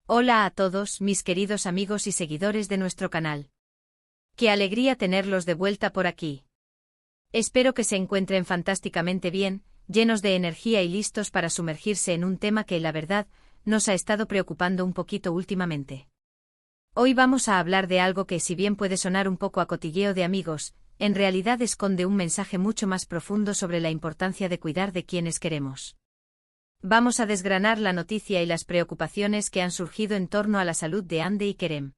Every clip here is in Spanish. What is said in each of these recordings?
Hola a todos, mis queridos amigos y seguidores de nuestro canal. Qué alegría tenerlos de vuelta por aquí. Espero que se encuentren fantásticamente bien, llenos de energía y listos para sumergirse en un tema que, la verdad, nos ha estado preocupando un poquito últimamente. Hoy vamos a hablar de algo que, si bien puede sonar un poco a cotilleo de amigos, en realidad esconde un mensaje mucho más profundo sobre la importancia de cuidar de quienes queremos. Vamos a desgranar la noticia y las preocupaciones que han surgido en torno a la salud de Ande y Kerem.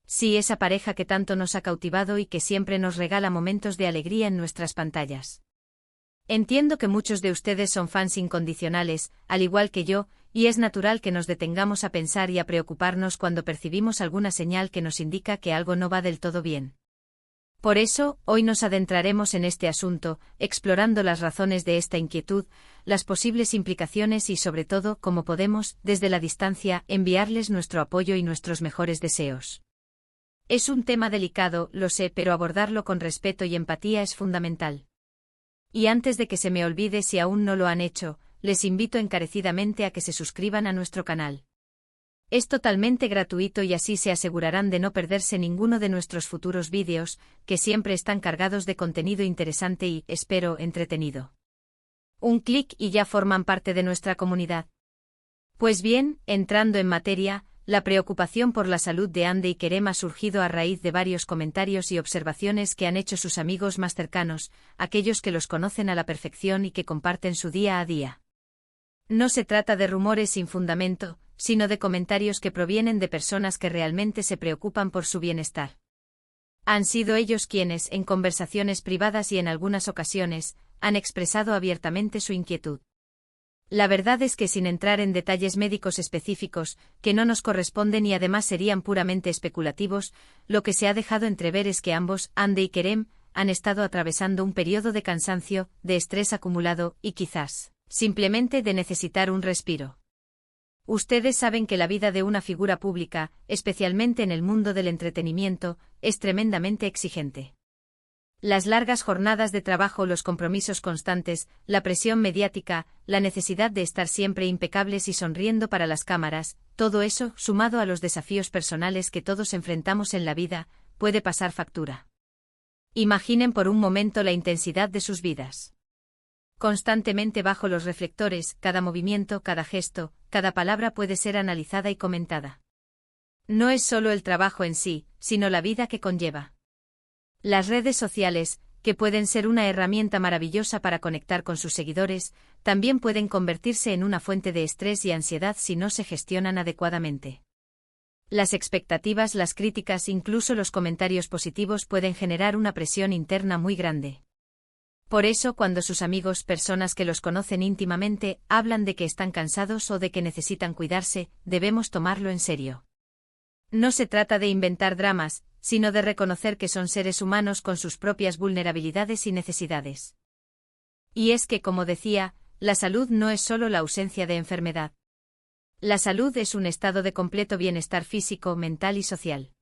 Sí, esa pareja que tanto nos ha cautivado y que siempre nos regala momentos de alegría en nuestras pantallas. Entiendo que muchos de ustedes son fans incondicionales, al igual que yo, y es natural que nos detengamos a pensar y a preocuparnos cuando percibimos alguna señal que nos indica que algo no va del todo bien. Por eso, hoy nos adentraremos en este asunto, explorando las razones de esta inquietud, las posibles implicaciones y sobre todo cómo podemos, desde la distancia, enviarles nuestro apoyo y nuestros mejores deseos. Es un tema delicado, lo sé, pero abordarlo con respeto y empatía es fundamental. Y antes de que se me olvide, si aún no lo han hecho, les invito encarecidamente a que se suscriban a nuestro canal. Es totalmente gratuito y así se asegurarán de no perderse ninguno de nuestros futuros vídeos, que siempre están cargados de contenido interesante y, espero, entretenido. Un clic y ya forman parte de nuestra comunidad. Pues bien, entrando en materia, la preocupación por la salud de Ande y Kerem ha surgido a raíz de varios comentarios y observaciones que han hecho sus amigos más cercanos, aquellos que los conocen a la perfección y que comparten su día a día. No se trata de rumores sin fundamento, sino de comentarios que provienen de personas que realmente se preocupan por su bienestar. Han sido ellos quienes, en conversaciones privadas y en algunas ocasiones, han expresado abiertamente su inquietud. La verdad es que sin entrar en detalles médicos específicos, que no nos corresponden y además serían puramente especulativos, lo que se ha dejado entrever es que ambos, Ande y Kerem, han estado atravesando un periodo de cansancio, de estrés acumulado y quizás, simplemente de necesitar un respiro. Ustedes saben que la vida de una figura pública, especialmente en el mundo del entretenimiento, es tremendamente exigente. Las largas jornadas de trabajo, los compromisos constantes, la presión mediática, la necesidad de estar siempre impecables y sonriendo para las cámaras, todo eso, sumado a los desafíos personales que todos enfrentamos en la vida, puede pasar factura. Imaginen por un momento la intensidad de sus vidas. Constantemente bajo los reflectores, cada movimiento, cada gesto, cada palabra puede ser analizada y comentada. No es solo el trabajo en sí, sino la vida que conlleva. Las redes sociales, que pueden ser una herramienta maravillosa para conectar con sus seguidores, también pueden convertirse en una fuente de estrés y ansiedad si no se gestionan adecuadamente. Las expectativas, las críticas, incluso los comentarios positivos pueden generar una presión interna muy grande. Por eso, cuando sus amigos, personas que los conocen íntimamente, hablan de que están cansados o de que necesitan cuidarse, debemos tomarlo en serio. No se trata de inventar dramas, sino de reconocer que son seres humanos con sus propias vulnerabilidades y necesidades. Y es que, como decía, la salud no es solo la ausencia de enfermedad. La salud es un estado de completo bienestar físico, mental y social.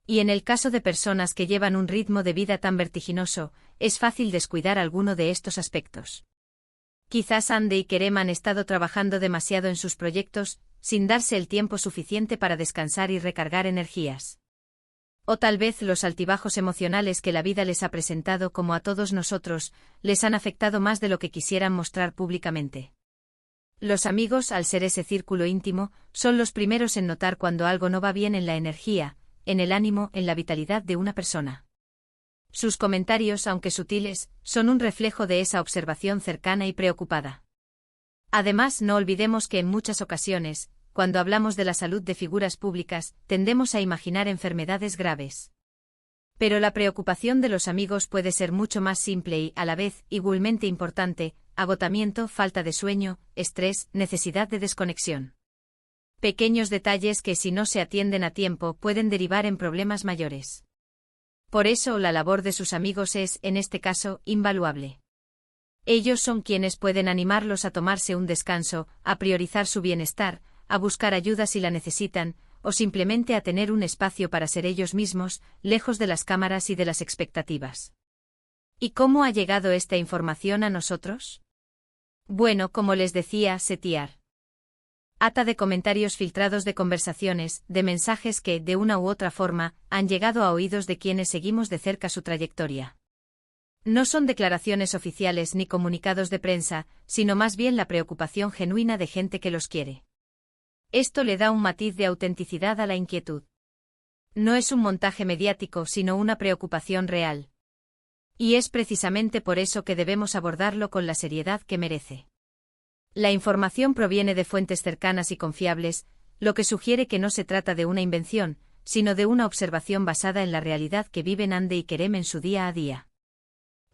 Y en el caso de personas que llevan un ritmo de vida tan vertiginoso, es fácil descuidar alguno de estos aspectos. Quizás Ande y Kerem han estado trabajando demasiado en sus proyectos, sin darse el tiempo suficiente para descansar y recargar energías. O tal vez los altibajos emocionales que la vida les ha presentado, como a todos nosotros, les han afectado más de lo que quisieran mostrar públicamente. Los amigos, al ser ese círculo íntimo, son los primeros en notar cuando algo no va bien en la energía, en el ánimo, en la vitalidad de una persona. Sus comentarios, aunque sutiles, son un reflejo de esa observación cercana y preocupada. Además, no olvidemos que en muchas ocasiones, cuando hablamos de la salud de figuras públicas, tendemos a imaginar enfermedades graves. Pero la preocupación de los amigos puede ser mucho más simple y, a la vez, igualmente importante: agotamiento, falta de sueño, estrés, necesidad de desconexión. Pequeños detalles que, si no se atienden a tiempo, pueden derivar en problemas mayores. Por eso, la labor de sus amigos es, en este caso, invaluable. Ellos son quienes pueden animarlos a tomarse un descanso, a priorizar su bienestar, a buscar ayuda si la necesitan, o simplemente a tener un espacio para ser ellos mismos, lejos de las cámaras y de las expectativas. ¿Y cómo ha llegado esta información a nosotros? Bueno, como les decía, Setiar. Ata de comentarios filtrados de conversaciones, de mensajes que, de una u otra forma, han llegado a oídos de quienes seguimos de cerca su trayectoria. No son declaraciones oficiales ni comunicados de prensa, sino más bien la preocupación genuina de gente que los quiere. Esto le da un matiz de autenticidad a la inquietud. No es un montaje mediático, sino una preocupación real. Y es precisamente por eso que debemos abordarlo con la seriedad que merece. La información proviene de fuentes cercanas y confiables, lo que sugiere que no se trata de una invención, sino de una observación basada en la realidad que viven Hande y Kerem en su día a día.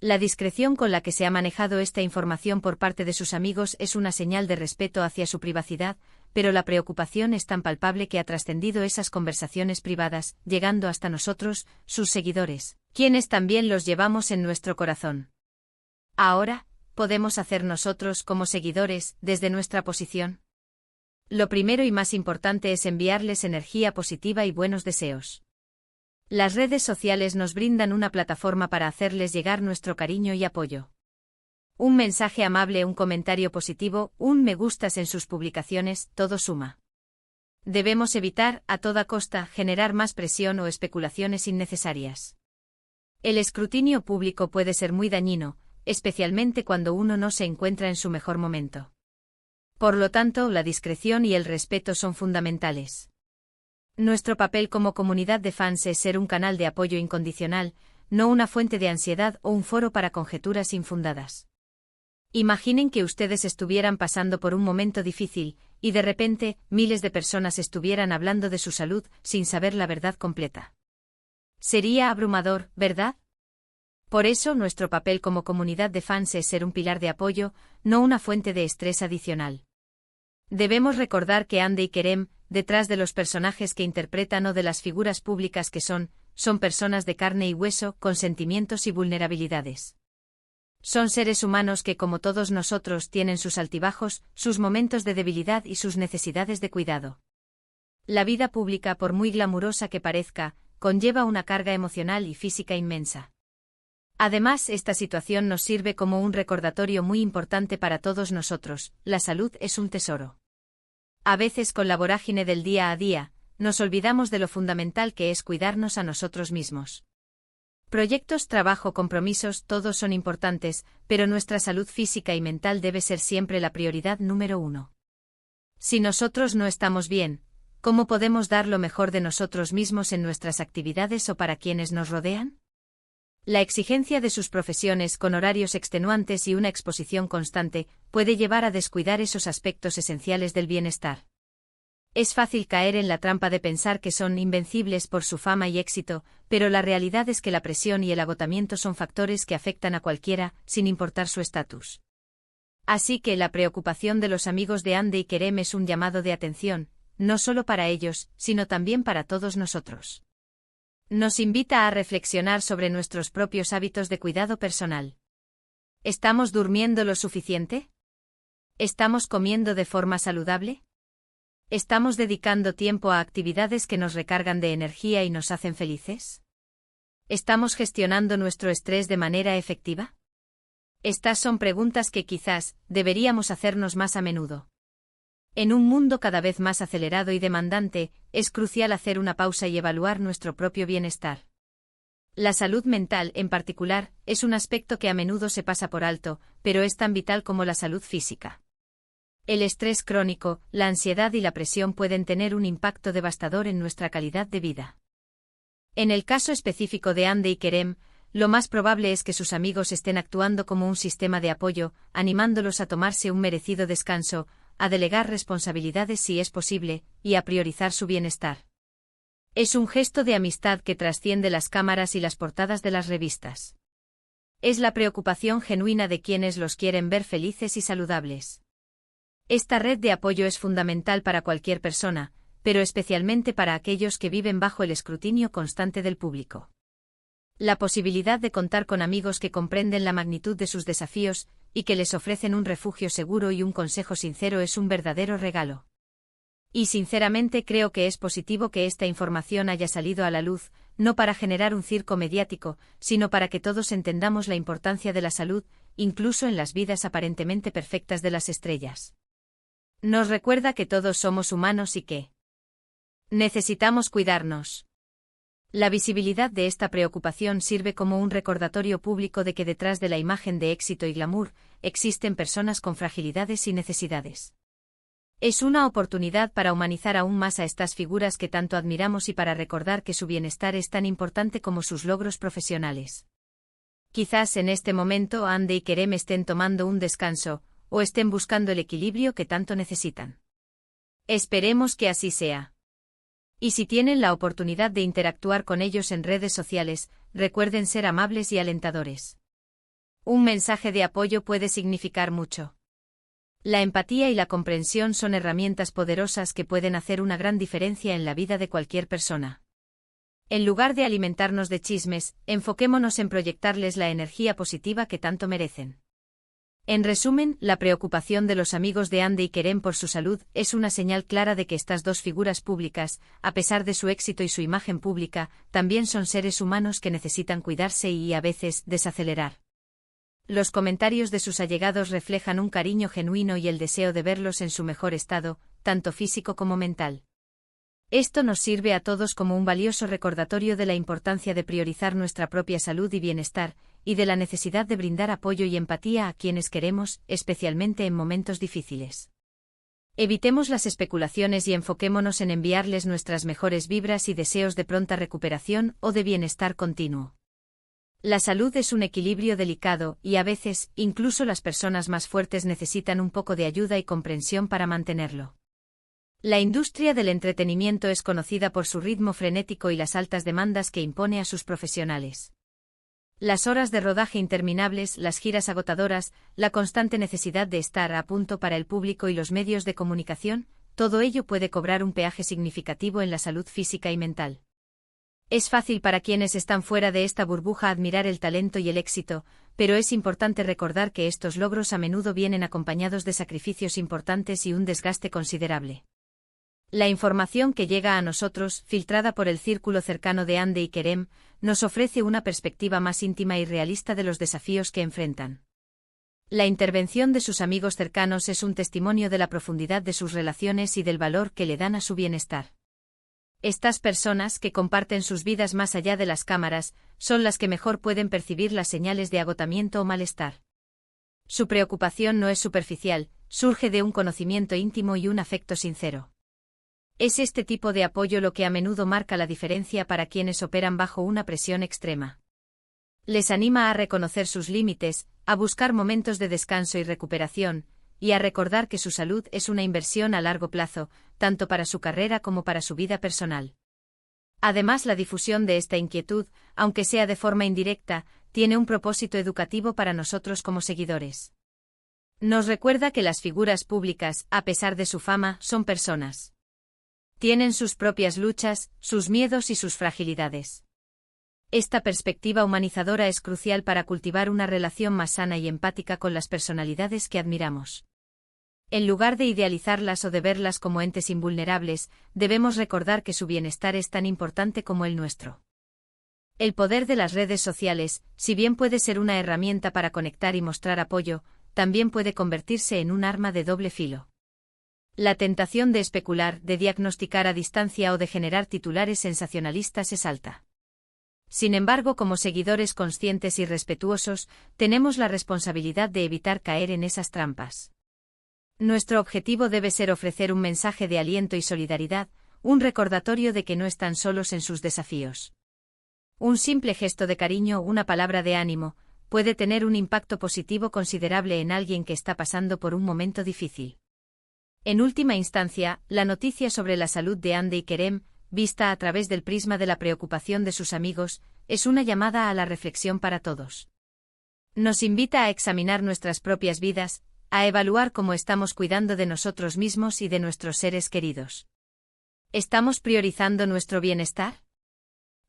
La discreción con la que se ha manejado esta información por parte de sus amigos es una señal de respeto hacia su privacidad, pero la preocupación es tan palpable que ha trascendido esas conversaciones privadas, llegando hasta nosotros, sus seguidores, quienes también los llevamos en nuestro corazón. Ahora, ¿podemos hacer nosotros como seguidores, desde nuestra posición? Lo primero y más importante es enviarles energía positiva y buenos deseos. Las redes sociales nos brindan una plataforma para hacerles llegar nuestro cariño y apoyo. Un mensaje amable, un comentario positivo, un me gustas en sus publicaciones, todo suma. Debemos evitar, a toda costa, generar más presión o especulaciones innecesarias. El escrutinio público puede ser muy dañino, especialmente cuando uno no se encuentra en su mejor momento. Por lo tanto, la discreción y el respeto son fundamentales. Nuestro papel como comunidad de fans es ser un canal de apoyo incondicional, no una fuente de ansiedad o un foro para conjeturas infundadas. Imaginen que ustedes estuvieran pasando por un momento difícil, y de repente, miles de personas estuvieran hablando de su salud, sin saber la verdad completa. Sería abrumador, ¿verdad? Por eso nuestro papel como comunidad de fans es ser un pilar de apoyo, no una fuente de estrés adicional. Debemos recordar que Hande y Kerem, detrás de los personajes que interpretan o de las figuras públicas que son personas de carne y hueso, con sentimientos y vulnerabilidades. Son seres humanos que, como todos nosotros, tienen sus altibajos, sus momentos de debilidad y sus necesidades de cuidado. La vida pública, por muy glamurosa que parezca, conlleva una carga emocional y física inmensa. Además, esta situación nos sirve como un recordatorio muy importante para todos nosotros: la salud es un tesoro. A veces, con la vorágine del día a día, nos olvidamos de lo fundamental que es cuidarnos a nosotros mismos. Proyectos, trabajo, compromisos, todos son importantes, pero nuestra salud física y mental debe ser siempre la prioridad número uno. Si nosotros no estamos bien, ¿cómo podemos dar lo mejor de nosotros mismos en nuestras actividades o para quienes nos rodean? La exigencia de sus profesiones, con horarios extenuantes y una exposición constante, puede llevar a descuidar esos aspectos esenciales del bienestar. Es fácil caer en la trampa de pensar que son invencibles por su fama y éxito, pero la realidad es que la presión y el agotamiento son factores que afectan a cualquiera, sin importar su estatus. Así que la preocupación de los amigos de Hande y Kerem es un llamado de atención, no solo para ellos, sino también para todos nosotros. Nos invita a reflexionar sobre nuestros propios hábitos de cuidado personal. ¿Estamos durmiendo lo suficiente? ¿Estamos comiendo de forma saludable? ¿Estamos dedicando tiempo a actividades que nos recargan de energía y nos hacen felices? ¿Estamos gestionando nuestro estrés de manera efectiva? Estas son preguntas que quizás deberíamos hacernos más a menudo. En un mundo cada vez más acelerado y demandante, es crucial hacer una pausa y evaluar nuestro propio bienestar. La salud mental, en particular, es un aspecto que a menudo se pasa por alto, pero es tan vital como la salud física. El estrés crónico, la ansiedad y la presión pueden tener un impacto devastador en nuestra calidad de vida. En el caso específico de Hande y Kerem, lo más probable es que sus amigos estén actuando como un sistema de apoyo, animándolos a tomarse un merecido descanso, a delegar responsabilidades si es posible, y a priorizar su bienestar. Es un gesto de amistad que trasciende las cámaras y las portadas de las revistas. Es la preocupación genuina de quienes los quieren ver felices y saludables. Esta red de apoyo es fundamental para cualquier persona, pero especialmente para aquellos que viven bajo el escrutinio constante del público. La posibilidad de contar con amigos que comprenden la magnitud de sus desafíos y que les ofrecen un refugio seguro y un consejo sincero es un verdadero regalo. Y sinceramente creo que es positivo que esta información haya salido a la luz, no para generar un circo mediático, sino para que todos entendamos la importancia de la salud, incluso en las vidas aparentemente perfectas de las estrellas. Nos recuerda que todos somos humanos y que necesitamos cuidarnos. La visibilidad de esta preocupación sirve como un recordatorio público de que detrás de la imagen de éxito y glamour, existen personas con fragilidades y necesidades. Es una oportunidad para humanizar aún más a estas figuras que tanto admiramos y para recordar que su bienestar es tan importante como sus logros profesionales. Quizás en este momento Hande y Kerem estén tomando un descanso, o estén buscando el equilibrio que tanto necesitan. Esperemos que así sea. Y si tienen la oportunidad de interactuar con ellos en redes sociales, recuerden ser amables y alentadores. Un mensaje de apoyo puede significar mucho. La empatía y la comprensión son herramientas poderosas que pueden hacer una gran diferencia en la vida de cualquier persona. En lugar de alimentarnos de chismes, enfoquémonos en proyectarles la energía positiva que tanto merecen. En resumen, la preocupación de los amigos de Hande y Kerem por su salud es una señal clara de que estas dos figuras públicas, a pesar de su éxito y su imagen pública, también son seres humanos que necesitan cuidarse y, a veces, desacelerar. Los comentarios de sus allegados reflejan un cariño genuino y el deseo de verlos en su mejor estado, tanto físico como mental. Esto nos sirve a todos como un valioso recordatorio de la importancia de priorizar nuestra propia salud y bienestar, y de la necesidad de brindar apoyo y empatía a quienes queremos, especialmente en momentos difíciles. Evitemos las especulaciones y enfoquémonos en enviarles nuestras mejores vibras y deseos de pronta recuperación o de bienestar continuo. La salud es un equilibrio delicado y a veces, incluso las personas más fuertes necesitan un poco de ayuda y comprensión para mantenerlo. La industria del entretenimiento es conocida por su ritmo frenético y las altas demandas que impone a sus profesionales. Las horas de rodaje interminables, las giras agotadoras, la constante necesidad de estar a punto para el público y los medios de comunicación, todo ello puede cobrar un peaje significativo en la salud física y mental. Es fácil para quienes están fuera de esta burbuja admirar el talento y el éxito, pero es importante recordar que estos logros a menudo vienen acompañados de sacrificios importantes y un desgaste considerable. La información que llega a nosotros, filtrada por el círculo cercano de Hande y Kerem, nos ofrece una perspectiva más íntima y realista de los desafíos que enfrentan. La intervención de sus amigos cercanos es un testimonio de la profundidad de sus relaciones y del valor que le dan a su bienestar. Estas personas, que comparten sus vidas más allá de las cámaras, son las que mejor pueden percibir las señales de agotamiento o malestar. Su preocupación no es superficial, surge de un conocimiento íntimo y un afecto sincero. Es este tipo de apoyo lo que a menudo marca la diferencia para quienes operan bajo una presión extrema. Les anima a reconocer sus límites, a buscar momentos de descanso y recuperación, y a recordar que su salud es una inversión a largo plazo, tanto para su carrera como para su vida personal. Además, la difusión de esta inquietud, aunque sea de forma indirecta, tiene un propósito educativo para nosotros como seguidores. Nos recuerda que las figuras públicas, a pesar de su fama, son personas. Tienen sus propias luchas, sus miedos y sus fragilidades. Esta perspectiva humanizadora es crucial para cultivar una relación más sana y empática con las personalidades que admiramos. En lugar de idealizarlas o de verlas como entes invulnerables, debemos recordar que su bienestar es tan importante como el nuestro. El poder de las redes sociales, si bien puede ser una herramienta para conectar y mostrar apoyo, también puede convertirse en un arma de doble filo. La tentación de especular, de diagnosticar a distancia o de generar titulares sensacionalistas es alta. Sin embargo, como seguidores conscientes y respetuosos, tenemos la responsabilidad de evitar caer en esas trampas. Nuestro objetivo debe ser ofrecer un mensaje de aliento y solidaridad, un recordatorio de que no están solos en sus desafíos. Un simple gesto de cariño o una palabra de ánimo puede tener un impacto positivo considerable en alguien que está pasando por un momento difícil. En última instancia, la noticia sobre la salud de Hande y Kerem, vista a través del prisma de la preocupación de sus amigos, es una llamada a la reflexión para todos. Nos invita a examinar nuestras propias vidas, a evaluar cómo estamos cuidando de nosotros mismos y de nuestros seres queridos. ¿Estamos priorizando nuestro bienestar?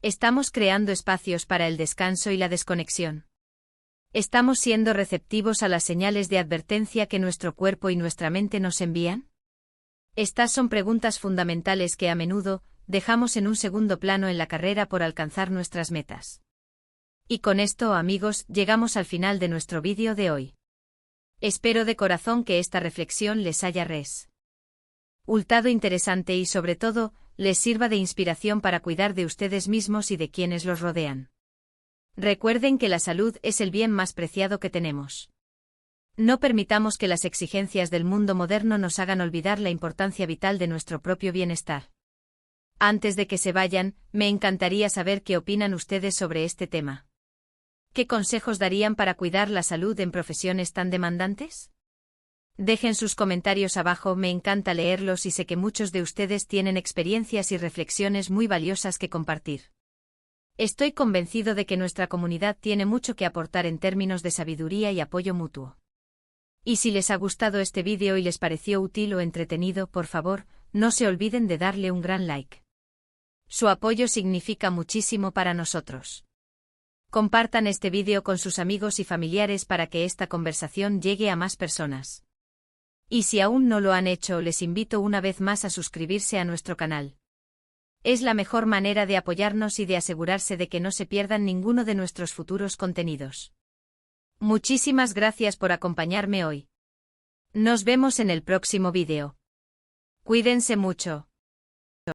¿Estamos creando espacios para el descanso y la desconexión? ¿Estamos siendo receptivos a las señales de advertencia que nuestro cuerpo y nuestra mente nos envían? Estas son preguntas fundamentales que a menudo dejamos en un segundo plano en la carrera por alcanzar nuestras metas. Y con esto, amigos, llegamos al final de nuestro vídeo de hoy. Espero de corazón que esta reflexión les haya Ultado interesante y sobre todo, les sirva de inspiración para cuidar de ustedes mismos y de quienes los rodean. Recuerden que la salud es el bien más preciado que tenemos. No permitamos que las exigencias del mundo moderno nos hagan olvidar la importancia vital de nuestro propio bienestar. Antes de que se vayan, me encantaría saber qué opinan ustedes sobre este tema. ¿Qué consejos darían para cuidar la salud en profesiones tan demandantes? Dejen sus comentarios abajo, me encanta leerlos y sé que muchos de ustedes tienen experiencias y reflexiones muy valiosas que compartir. Estoy convencido de que nuestra comunidad tiene mucho que aportar en términos de sabiduría y apoyo mutuo. Y si les ha gustado este vídeo y les pareció útil o entretenido, por favor, no se olviden de darle un gran like. Su apoyo significa muchísimo para nosotros. Compartan este vídeo con sus amigos y familiares para que esta conversación llegue a más personas. Y si aún no lo han hecho, les invito una vez más a suscribirse a nuestro canal. Es la mejor manera de apoyarnos y de asegurarse de que no se pierdan ninguno de nuestros futuros contenidos. Muchísimas gracias por acompañarme hoy. Nos vemos en el próximo vídeo. Cuídense mucho.